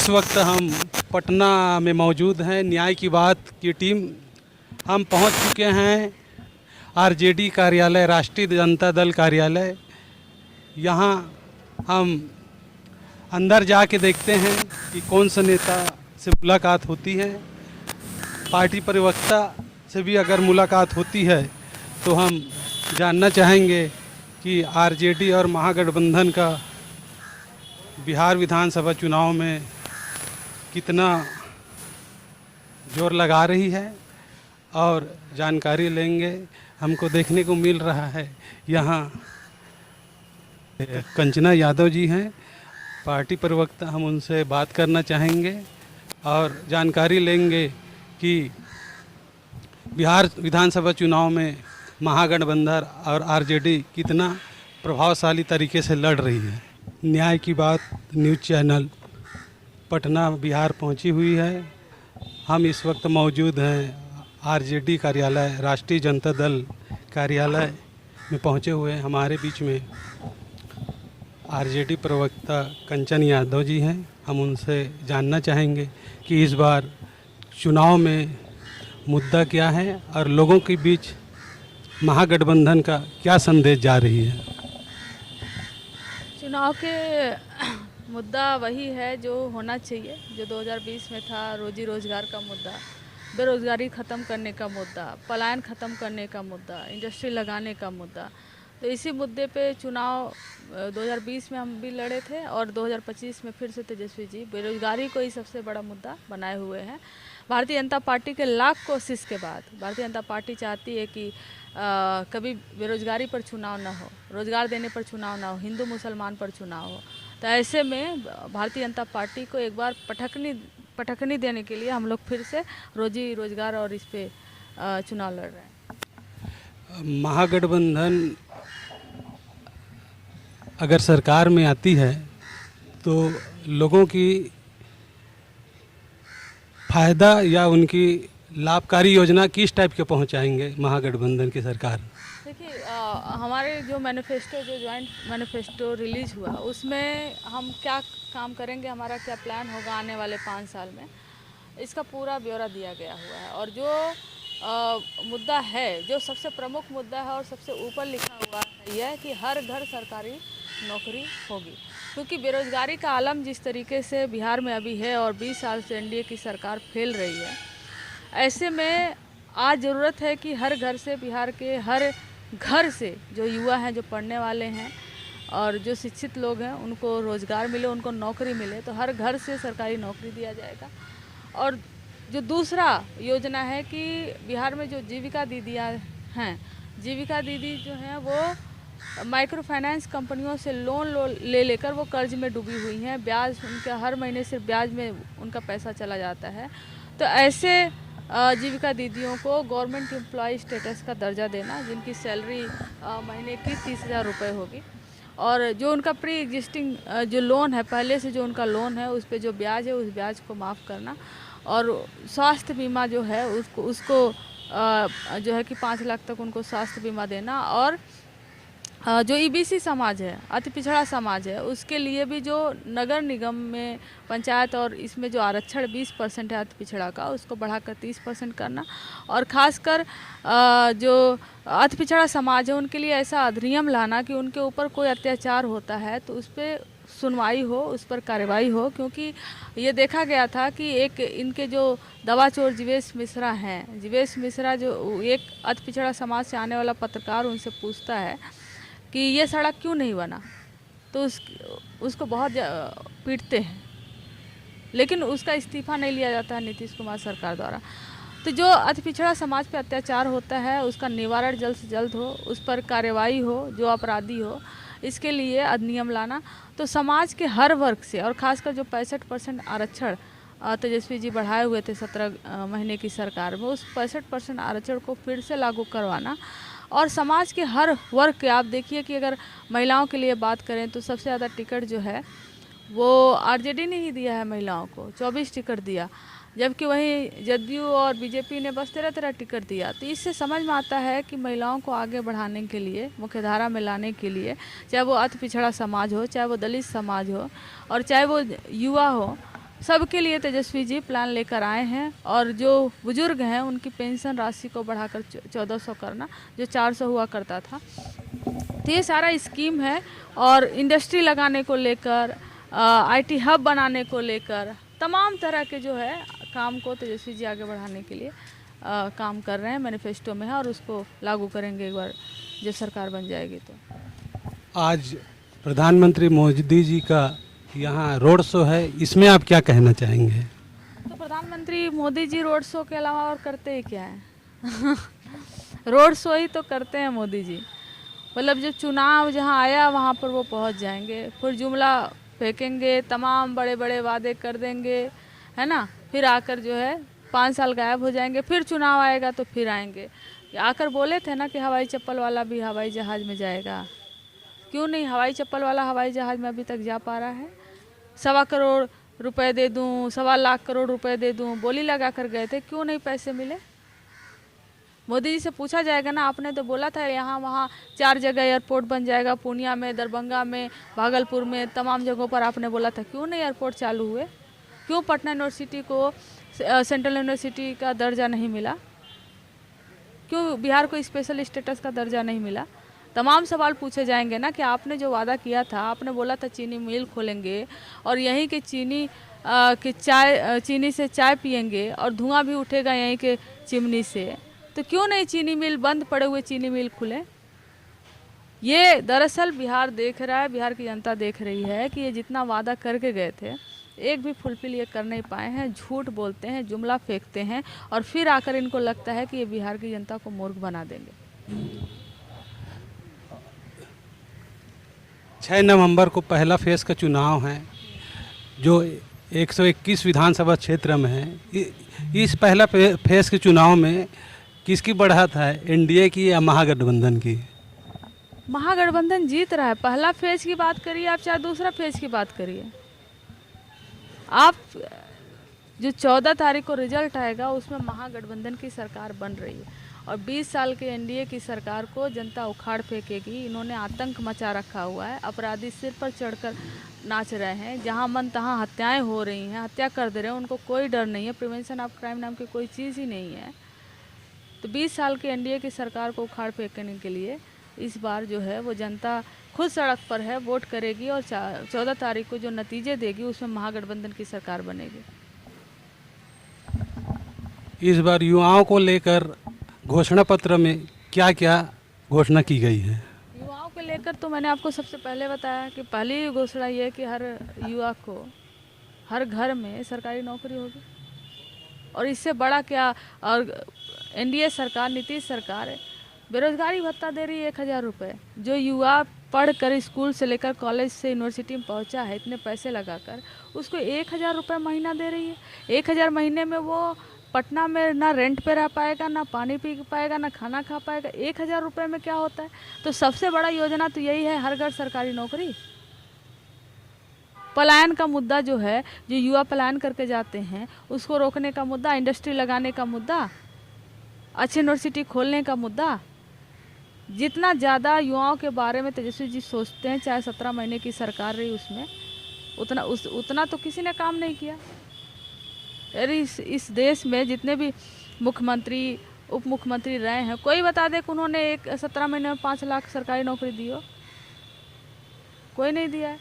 इस वक्त हम पटना में मौजूद हैं। न्याय की बात की टीम हम पहुंच चुके हैं आरजेडी कार्यालय, राष्ट्रीय जनता दल कार्यालय। यहां हम अंदर जाके देखते हैं कि कौन सा नेता से मुलाकात होती है। पार्टी प्रवक्ता से भी अगर मुलाकात होती है तो हम जानना चाहेंगे कि आरजेडी और महागठबंधन का बिहार विधानसभा चुनाव में कितना जोर लगा रही है और जानकारी लेंगे। हमको देखने को मिल रहा है यहाँ कंचना यादव जी हैं, पार्टी प्रवक्ता। हम उनसे बात करना चाहेंगे और जानकारी लेंगे कि बिहार विधानसभा चुनाव में महागठबंधन और आरजेडी कितना प्रभावशाली तरीके से लड़ रही है। न्याय की बात न्यूज़ चैनल पटना बिहार पहुंची हुई है। हम इस वक्त मौजूद हैं आरजेडी कार्यालय, राष्ट्रीय जनता दल कार्यालय में पहुंचे हुए हैं। हमारे बीच में आरजेडी प्रवक्ता कंचन यादव जी हैं। हम उनसे जानना चाहेंगे कि इस बार चुनाव में मुद्दा क्या है और लोगों के बीच महागठबंधन का क्या संदेश जा रही है। चुनाव के मुद्दा वही है जो होना चाहिए, जो 2020 में था। रोजी रोजगार का मुद्दा, बेरोजगारी ख़त्म करने का मुद्दा, पलायन ख़त्म करने का मुद्दा, इंडस्ट्री लगाने का मुद्दा। तो इसी मुद्दे पे चुनाव 2020 में हम भी लड़े थे और 2025 में फिर से तेजस्वी जी बेरोजगारी को ही सबसे बड़ा मुद्दा बनाए हुए हैं। भारतीय जनता पार्टी के लाख कोशिश के बाद भारतीय जनता पार्टी चाहती है कि कभी बेरोजगारी पर चुनाव ना हो, रोजगार देने पर चुनाव ना हो, हिंदू मुसलमान पर चुनाव हो। तो ऐसे में भारतीय जनता पार्टी को एक बार पटखनी देने के लिए हम लोग फिर से रोजी रोजगार और इस पे चुनाव लड़ रहे हैं। महागठबंधन अगर सरकार में आती है तो लोगों की फ़ायदा या उनकी लाभकारी योजना किस टाइप के पहुंचाएंगे महागठबंधन की सरकार? देखिए, हमारे जो मैनिफेस्टो, जो जॉइंट मैनिफेस्टो रिलीज़ हुआ, उसमें हम क्या काम करेंगे, हमारा क्या प्लान होगा आने वाले 5 साल में, इसका पूरा ब्यौरा दिया गया हुआ है। और जो मुद्दा है, जो सबसे प्रमुख मुद्दा है और सबसे ऊपर लिखा हुआ है, यह है कि हर घर सरकारी नौकरी होगी। क्योंकि बेरोजगारी का आलम जिस तरीके से बिहार में अभी है और 20 साल से एनडीए की सरकार फैल रही है, ऐसे में आज ज़रूरत है कि हर घर से, बिहार के हर घर से जो युवा हैं, जो पढ़ने वाले हैं और जो शिक्षित लोग हैं, उनको रोज़गार मिले, उनको नौकरी मिले। तो हर घर से सरकारी नौकरी दिया जाएगा। और जो दूसरा योजना है कि बिहार में जो जीविका दीदियाँ हैं, जीविका दीदी जो हैं वो माइक्रो फाइनेंस कंपनियों से लोन ले लेकर वो कर्ज में डूबी हुई हैं। ब्याज उनका हर महीने सिर्फ ब्याज में उनका पैसा चला जाता है। तो ऐसे जीविका दीदियों को गवर्नमेंट एम्प्लॉय स्टेटस का दर्जा देना, जिनकी सैलरी महीने की 30,000 रुपये होगी। और जो उनका प्री एग्जिस्टिंग जो लोन है, पहले से जो उनका लोन है, उस पर जो ब्याज है, उस ब्याज को माफ़ करना। और स्वास्थ्य बीमा जो है उसको जो है कि 5 लाख तक उनको स्वास्थ्य बीमा देना। और जो ईबीसी समाज है, अति पिछड़ा समाज है, उसके लिए भी जो नगर निगम में, पंचायत और इसमें जो आरक्षण 20% है अति पिछड़ा का, उसको बढ़ाकर 30% करना। और ख़ासकर जो अति पिछड़ा समाज है उनके लिए ऐसा अधिनियम लाना कि उनके ऊपर कोई अत्याचार होता है तो उस पर सुनवाई हो, उस पर कार्रवाई हो। क्योंकि ये देखा गया था कि एक इनके जो दवा चोर जीवेश मिश्रा हैं, जीवेश मिश्रा जो एक अति पिछड़ा समाज से आने वाला पत्रकार उनसे पूछता है कि ये सड़क क्यों नहीं बना, तो उसको बहुत पीटते हैं, लेकिन उसका इस्तीफ़ा नहीं लिया जाता है नीतीश कुमार सरकार द्वारा। तो जो अति पिछड़ा समाज पे अत्याचार होता है उसका निवारण जल्द से जल्द हो, उस पर कार्रवाई हो, जो अपराधी हो, इसके लिए अधिनियम लाना। तो समाज के हर वर्ग से, और ख़ासकर जो 65% आरक्षण तेजस्वी जी बढ़ाए हुए थे 17 महीने की सरकार में, उस 65% आरक्षण को फिर से लागू करवाना। और समाज के हर वर्ग के, आप देखिए कि अगर महिलाओं के लिए बात करें तो सबसे ज़्यादा टिकट जो है वो आरजेडी ने ही दिया है महिलाओं को, 24 टिकट दिया, जबकि वहीं जदयू और बीजेपी ने बस 13 टिकट दिया। तो इससे समझ में आता है कि महिलाओं को आगे बढ़ाने के लिए, मुख्यधारा में लाने के लिए, चाहे वो अति पिछड़ा समाज हो, चाहे वो दलित समाज हो और चाहे वो युवा हो, सबके लिए तेजस्वी जी प्लान लेकर आए हैं। और जो बुजुर्ग हैं उनकी पेंशन राशि को बढ़ाकर 1400 करना, जो 400 हुआ करता था। तो ये सारा स्कीम है। और इंडस्ट्री लगाने को लेकर, आईटी हब बनाने को लेकर, तमाम तरह के जो है काम को तेजस्वी जी आगे बढ़ाने के लिए काम कर रहे हैं, मैनिफेस्टो में है। और उसको लागू करेंगे एक बार जब सरकार बन जाएगी तो। आज प्रधानमंत्री मोदी जी का यहाँ रोड शो है, इसमें आप क्या कहना चाहेंगे? तो प्रधानमंत्री मोदी जी रोड शो के अलावा और करते ही क्या है? रोड शो ही तो करते हैं मोदी जी। मतलब जब चुनाव जहाँ आया वहाँ पर वो पहुँच जाएंगे, फिर जुमला फेंकेंगे, तमाम बड़े बड़े वादे कर देंगे, है ना। फिर आकर जो है 5 साल गायब हो जाएंगे, फिर चुनाव आएगा तो फिर आएंगे। आकर बोले थे ना कि हवाई चप्पल वाला भी हवाई जहाज़ में जाएगा। क्यों नहीं हवाई चप्पल वाला हवाई जहाज़ में अभी तक जा पा रहा है? 1.25 करोड़ रुपए दे दूं, 1.25 लाख करोड़ रुपए दे दूं, बोली लगा कर गए थे, क्यों नहीं पैसे मिले? मोदी जी से पूछा जाएगा ना, आपने तो बोला था यहाँ वहाँ 4 जगह एयरपोर्ट बन जाएगा, पूर्णिया में, दरभंगा में, भागलपुर में, तमाम जगहों पर आपने बोला था, क्यों नहीं एयरपोर्ट चालू हुए? क्यों पटना यूनिवर्सिटी को सेंट्रल यूनिवर्सिटी का दर्जा नहीं मिला? क्यों बिहार को स्पेशल स्टेटस का दर्जा नहीं मिला? तमाम सवाल पूछे जाएंगे ना कि आपने जो वादा किया था, आपने बोला था चीनी मिल खोलेंगे और यहीं के चीनी से चाय पियेंगे और धुआं भी उठेगा यहीं के चिमनी से, तो क्यों नहीं चीनी मिल, बंद पड़े हुए चीनी मिल खुले? ये दरअसल बिहार देख रहा है, बिहार की जनता देख रही है कि ये जितना वादा करके गए थे एक भी फुलफिल ये कर नहीं पाए हैं, झूठ बोलते हैं, जुमला फेंकते हैं और फिर आकर इनको लगता है कि ये बिहार की जनता को मूर्ख बना देंगे। 6 नवंबर को पहला फेज का चुनाव है जो 121 विधानसभा क्षेत्र में है। इस पहला फेज के चुनाव में किसकी बढ़त है, एनडीए की या महागठबंधन की? महागठबंधन जीत रहा है। पहला फेज की बात करिए आप, चाहे दूसरा फेज की बात करिए आप, जो 14 तारीख को रिजल्ट आएगा उसमें महागठबंधन की सरकार बन रही है। और 20 साल के एनडीए की सरकार को जनता उखाड़ फेंकेगी। इन्होंने आतंक मचा रखा हुआ है, अपराधी सिर पर चढ़कर नाच रहे हैं, जहां मन तहां हत्याएं हो रही हैं, हत्या कर दे रहे हैं, उनको कोई डर नहीं है, प्रिवेंशन ऑफ क्राइम नाम की कोई चीज़ ही नहीं है। तो 20 साल के एनडीए की सरकार को उखाड़ फेंकने के लिए इस बार जो है वो जनता खुद सड़क पर है, वोट करेगी और 14 तारीख को जो नतीजे देगी उसमें महागठबंधन की सरकार बनेगी। इस बार युवाओं को लेकर घोषणा पत्र में क्या क्या घोषणा की गई है? युवाओं को लेकर तो मैंने आपको सबसे पहले बताया कि पहली घोषणा ये है कि हर युवा को हर घर में सरकारी नौकरी होगी। और इससे बड़ा क्या, और एनडीए सरकार, नीतीश सरकार बेरोजगारी भत्ता दे रही है 1000 रुपये। जो युवा पढ़कर स्कूल से लेकर कॉलेज से यूनिवर्सिटी में पहुंचा है इतने पैसे लगाकर, उसको 1000 रुपये महीना दे रही है। 1000 महीने में वो पटना में ना रेंट पे रह पाएगा, ना पानी पी पाएगा, ना खाना खा पाएगा। 1000 रुपये में क्या होता है? तो सबसे बड़ा योजना तो यही है, हर घर सरकारी नौकरी। पलायन का मुद्दा जो है, जो युवा पलायन करके जाते हैं उसको रोकने का मुद्दा, इंडस्ट्री लगाने का मुद्दा, अच्छी यूनिवर्सिटी खोलने का मुद्दा। जितना ज़्यादा युवाओं के बारे में तेजस्वी जी सोचते हैं, चाहे 17 महीने की सरकार रही उसमें, उतना तो किसी ने काम नहीं किया। अरे इस देश में जितने भी मुख्यमंत्री, उप मुख्यमंत्री रहे हैं, कोई बता दे कि उन्होंने 17 महीने में 5 लाख सरकारी नौकरी दी हो? कोई नहीं दिया है।